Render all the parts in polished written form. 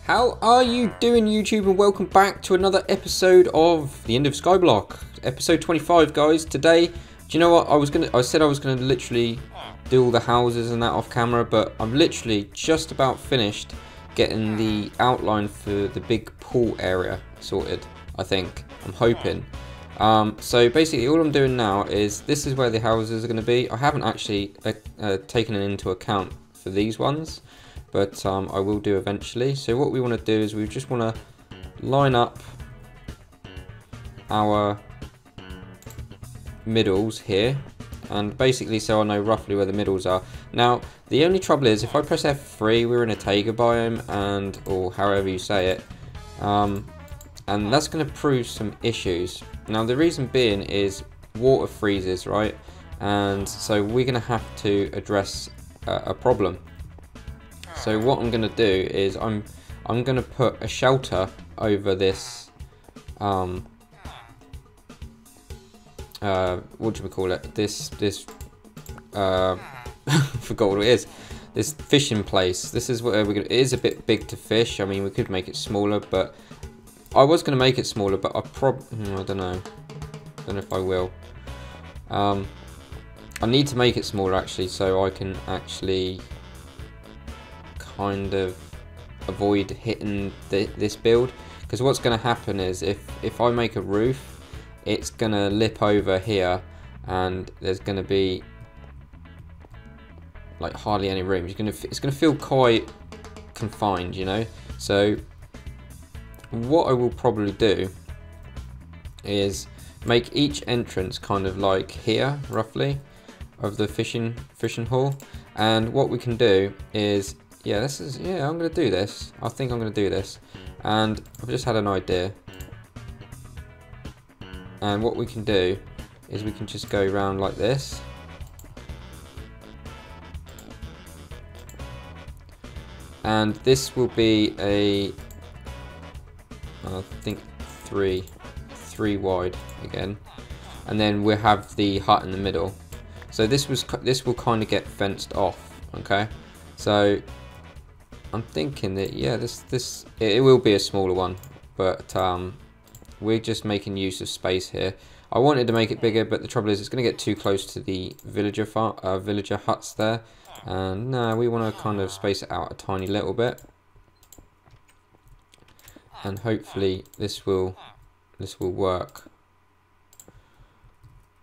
How are you doing, YouTube, and welcome back to another episode of the End of Skyblock, episode 25, guys. Today, do you know what? I said I was gonna literally do all the houses and that off camera, but I'm literally just about finished getting the outline for the big pool area sorted. I think I'm hoping. So basically, all I'm doing now is this is where the houses are going to be. I haven't actually taken it into account for these ones, but I will do eventually. So what we want to do is we just want to line up our middles here, and basically so I know roughly where the middles are. Now the only trouble is if I press F3, we're in a taiga biome, and or however you say it, and that's going to prove some issues. Now the reason being is water freezes, right? And so we're going to have to address a problem. So what I'm going to do is I'm going to put a shelter over this what do we call it? This forgot what it is. This fishing place. This is where we're gonna, it is a bit big to fish. I mean, we could make it smaller, but I was going to make it smaller, but I don't know. I don't know if I will. I need to make it smaller actually, so I can actually kind of avoid hitting this build. Because what's going to happen is if I make a roof, it's going to lip over here, and there's going to be like hardly any room. It's going to feel quite confined, you know. So what I will probably do is make each entrance kind of like here, roughly, of the fishing hall. And what we can do is, I'm going to do this. I think I'm going to do this. And I've just had an idea. And what we can do is we can just go around like this. And this will be a, I think three wide again, and then we'll have the hut in the middle. So this will kind of get fenced off. Okay, so I'm thinking that it will be a smaller one, but we're just making use of space here. I wanted to make it bigger, but the trouble is it's going to get too close to the villager huts there, and no, we want to kind of space it out a tiny little bit, and hopefully this will work.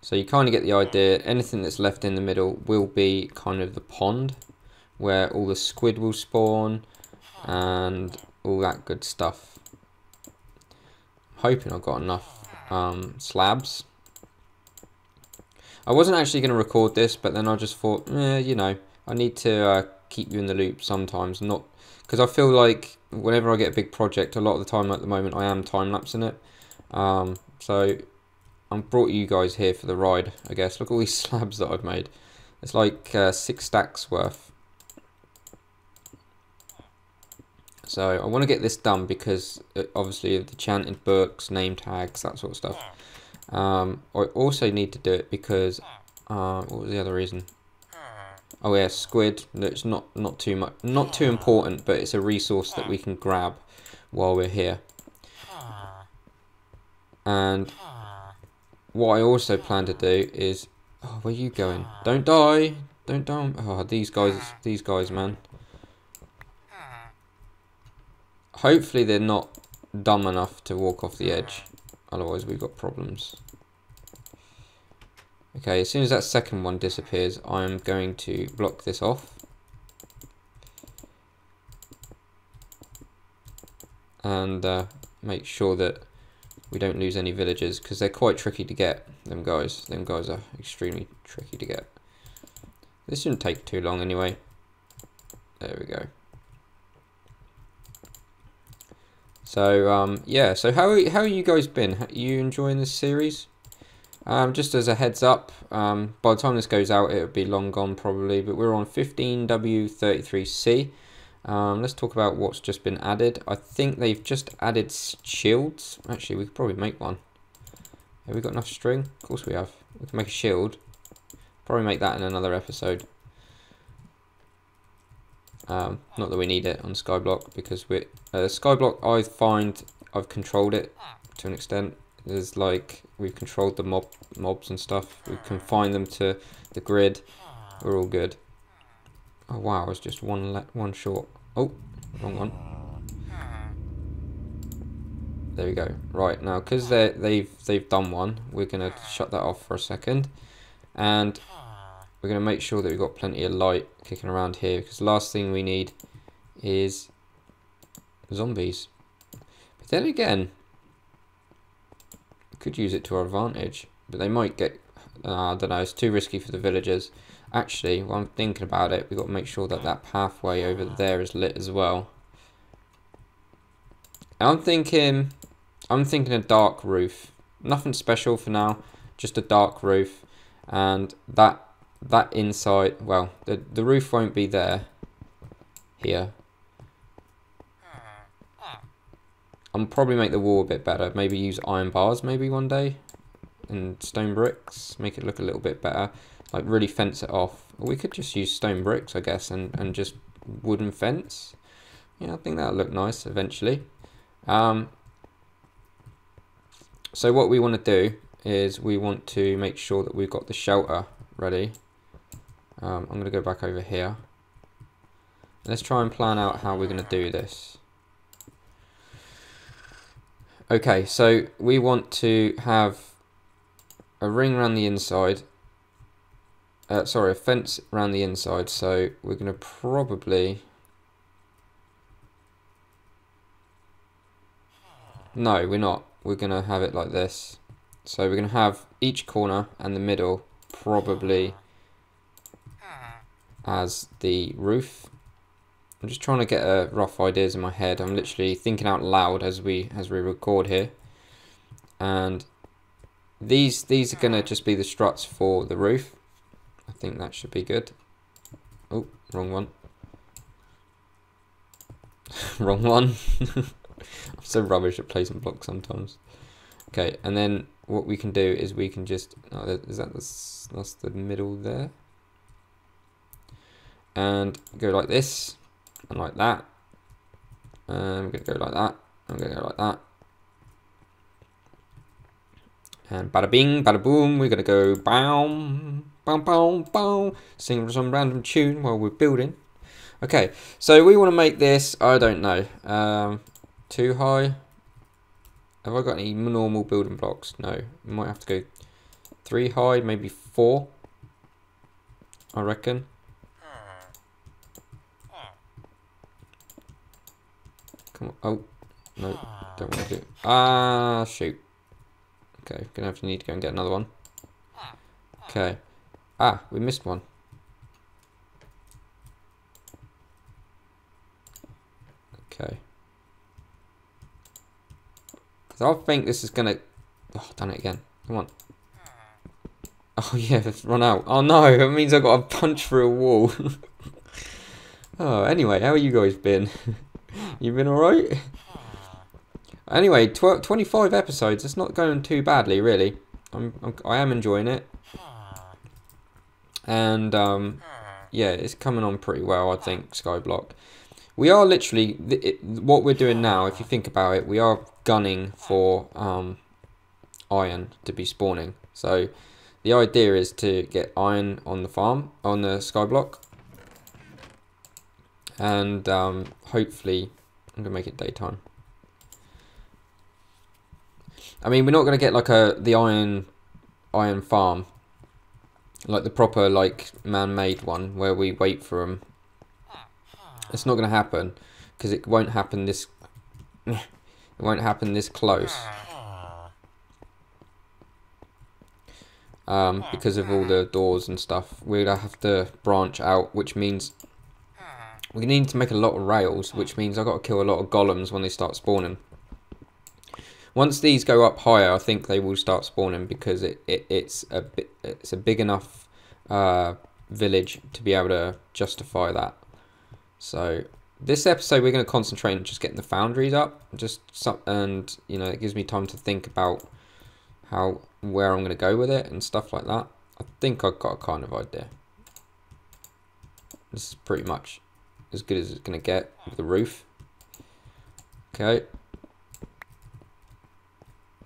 So you kind of get the idea. Anything that's left in the middle will be kind of the pond where all the squid will spawn and all that good stuff. I'm hoping I've got enough slabs. I wasn't actually going to record this, but then I just thought, you know, I need to keep you in the loop sometimes, not because I feel like whenever I get a big project, a lot of the time at the moment I am time-lapsing it. So I'm brought you guys here for the ride, I guess. Look at all these slabs that I've made. It's like 6 stacks worth. So I want to get this done because obviously of the chanted books, name tags, that sort of stuff. I also need to do it because what was the other reason? Oh yeah, squid. It's not too important, but it's a resource that we can grab while we're here. And what I also plan to do is, oh, where are you going? Don't die! Don't die! Oh, these guys, man. Hopefully they're not dumb enough to walk off the edge. Otherwise we've got problems. Okay, as soon as that second one disappears, I'm going to block this off. And make sure that we don't lose any villagers, because they're quite tricky to get, them guys. Them guys are extremely tricky to get. This shouldn't take too long anyway. There we go. So, yeah, so how you guys been? Are you enjoying this series? Just as a heads up, by the time this goes out, it'll be long gone probably, but we're on 15W33C. Let's talk about what's just been added. I think they've just added shields. Actually, we could probably make one. Have we got enough string? Of course we have. We can make a shield. Probably make that in another episode. Not that we need it on Skyblock, because we Skyblock, I find I've controlled it to an extent. There's like, we've controlled the mobs and stuff. We confine them to the grid. We're all good. Oh wow, I was just one short. Oh, wrong one. There we go. Right, now because they've done one, we're gonna shut that off for a second, and we're gonna make sure that we've got plenty of light kicking around here, because the last thing we need is zombies. But then again, we could use it to our advantage, but they might get. I don't know. It's too risky for the villagers. Actually, while I'm thinking about it, we've got to make sure that that pathway over there is lit as well. And I'm thinking a dark roof. Nothing special for now, just a dark roof, and that inside. Well, the roof won't be there. Here. I'll probably make the wall a bit better. Maybe use iron bars maybe one day, and stone bricks. Make it look a little bit better. Like really fence it off. Or we could just use stone bricks, I guess, and just wooden fence. Yeah, I think that'll look nice eventually. So what we want to do is we want to make sure that we've got the shelter ready. I'm going to go back over here. Let's try and plan out how we're going to do this. Okay, so we want to have a ring around the inside. Sorry, a fence around the inside. So we're going to probably... No, we're not. We're going to have it like this. So we're going to have each corner and the middle probably as the roof. I'm just trying to get rough ideas in my head. I'm literally thinking out loud as we record here. And these are going to just be the struts for the roof. I think that should be good. Oh, wrong one. Wrong one. I'm so rubbish at placing blocks sometimes. Okay, and then what we can do is we can just... Oh, that's the middle there. And go like this, and like that. And we're going to go like that. I'm going to go like that. And bada bing, bada boom, we're going to go bam, bam, bam, bam. Sing some random tune while we're building. Okay, so we want to make this, I don't know, too high. Have I got any normal building blocks? No, we might have to go 3 high, maybe 4, I reckon. Come on, oh, no, don't want to do it. Ah, shoot. Okay, gonna have to need to go and get another one. Okay. Ah, we missed one. Okay. So I think this is gonna... Oh, done it again. Come on. Oh yeah, it's run out. Oh no, that means I've got to punch through a wall. Oh, anyway, how have you guys been? You been alright? Anyway, 25 episodes. It's not going too badly, really. I am enjoying it. And, yeah, it's coming on pretty well, I think, Skyblock. We are literally... what we're doing now, if you think about it, we are gunning for iron to be spawning. So, the idea is to get iron on the farm, on the Skyblock. And, hopefully... I'm going to make it daytime. I mean, we're not going to get like the iron farm, like the proper like man-made one where we wait for them. It's not going to happen because it won't happen this. It won't happen this close. Because of all the doors and stuff, we're gonna have to branch out, which means we need to make a lot of rails, which means I've got to kill a lot of golems when they start spawning. Once these go up higher, I think they will start spawning because it's a big enough village to be able to justify that. So this episode we're going to concentrate on just getting the foundries up, and you know, it gives me time to think about where I'm going to go with it and stuff like that. I think I've got a kind of idea. This is pretty much as good as it's going to get with the roof. Okay.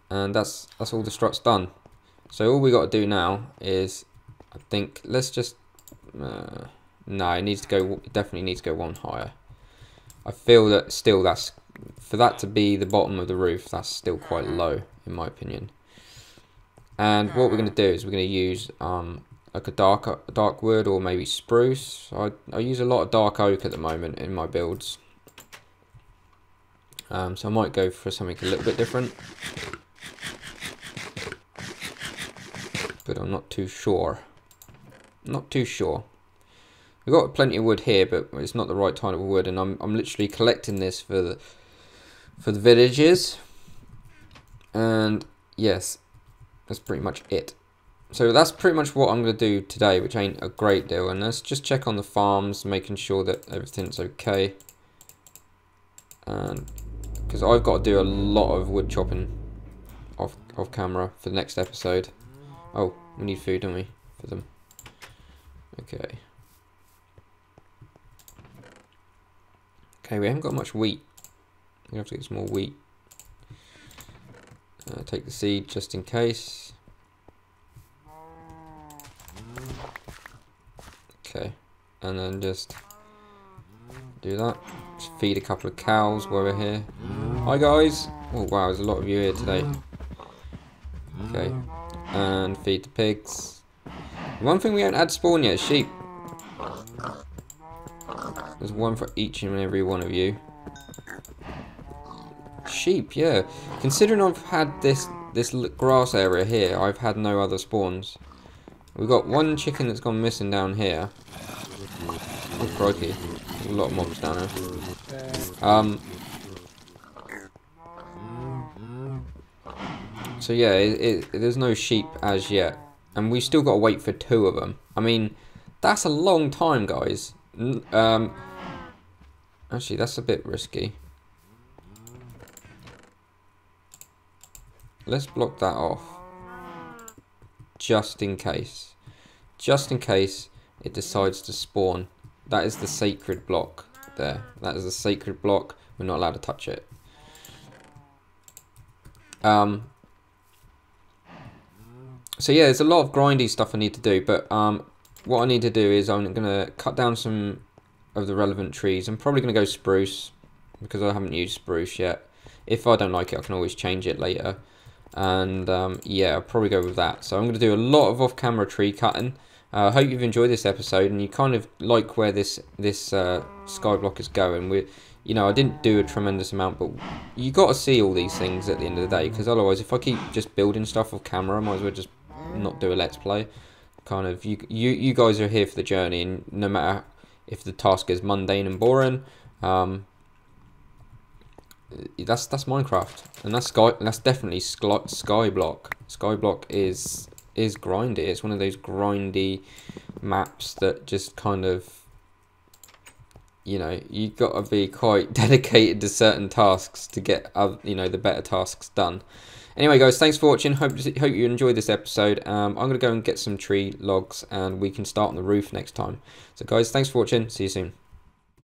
And that's all the struts done. So all we got to do now is, I think, let's just, no, it needs to go, it definitely needs to go one higher. I feel that still that's, for that to be the bottom of the roof, that's still quite low in my opinion. And what we're going to do is we're going to use like a dark wood or maybe spruce. I use a lot of dark oak at the moment in my builds. So I might go for something a little bit different. But I'm not too sure. Not too sure. We've got plenty of wood here, but it's not the right kind of wood, and I'm literally collecting this for the villages. And yes, that's pretty much it. So that's pretty much what I'm going to do today, which ain't a great deal. And let's just check on the farms, making sure that everything's okay. And because I've got to do a lot of wood chopping off camera for the next episode. Oh, we need food, don't we, for them? Okay. Okay, we haven't got much wheat. We have to get some more wheat. Take the seed just in case. Okay, and then just do that. Just feed a couple of cows while we're here. Hi guys! Oh wow, there's a lot of you here today. Okay, and feed the pigs. One thing we haven't had spawn yet is sheep. There's one for each and every one of you. Sheep, yeah. Considering I've had this grass area here, I've had no other spawns. We've got one chicken that's gone missing down here. Oh crikey, there's a lot of mobs down here. So yeah, there's no sheep as yet, and we still got to wait for 2 of them. I mean, that's a long time, guys. Actually, that's a bit risky. Let's block that off, just in case. Just in case it decides to spawn. That is the sacred block there. That is the sacred block. We're not allowed to touch it. So yeah, there's a lot of grindy stuff I need to do, but what I need to do is I'm going to cut down some of the relevant trees. I'm probably going to go spruce, because I haven't used spruce yet. If I don't like it, I can always change it later. And yeah, I'll probably go with that. So I'm going to do a lot of off-camera tree cutting. I hope you've enjoyed this episode and you kind of like where this skyblock is going. You know, I didn't do a tremendous amount, but you got to see all these things at the end of the day, because otherwise, if I keep just building stuff off camera, I might as well just not do a let's play. Kind of, you guys are here for the journey, and no matter if the task is mundane and boring, that's Minecraft, and that's definitely Skyblock. Skyblock is grindy. It's one of those grindy maps that just kind of, you know, you got to be quite dedicated to certain tasks to get you know, the better tasks done. Anyway guys, thanks for watching. Hope you enjoyed this episode. I'm gonna go and get some tree logs and we can start on the roof next time. So guys, thanks for watching. See you soon.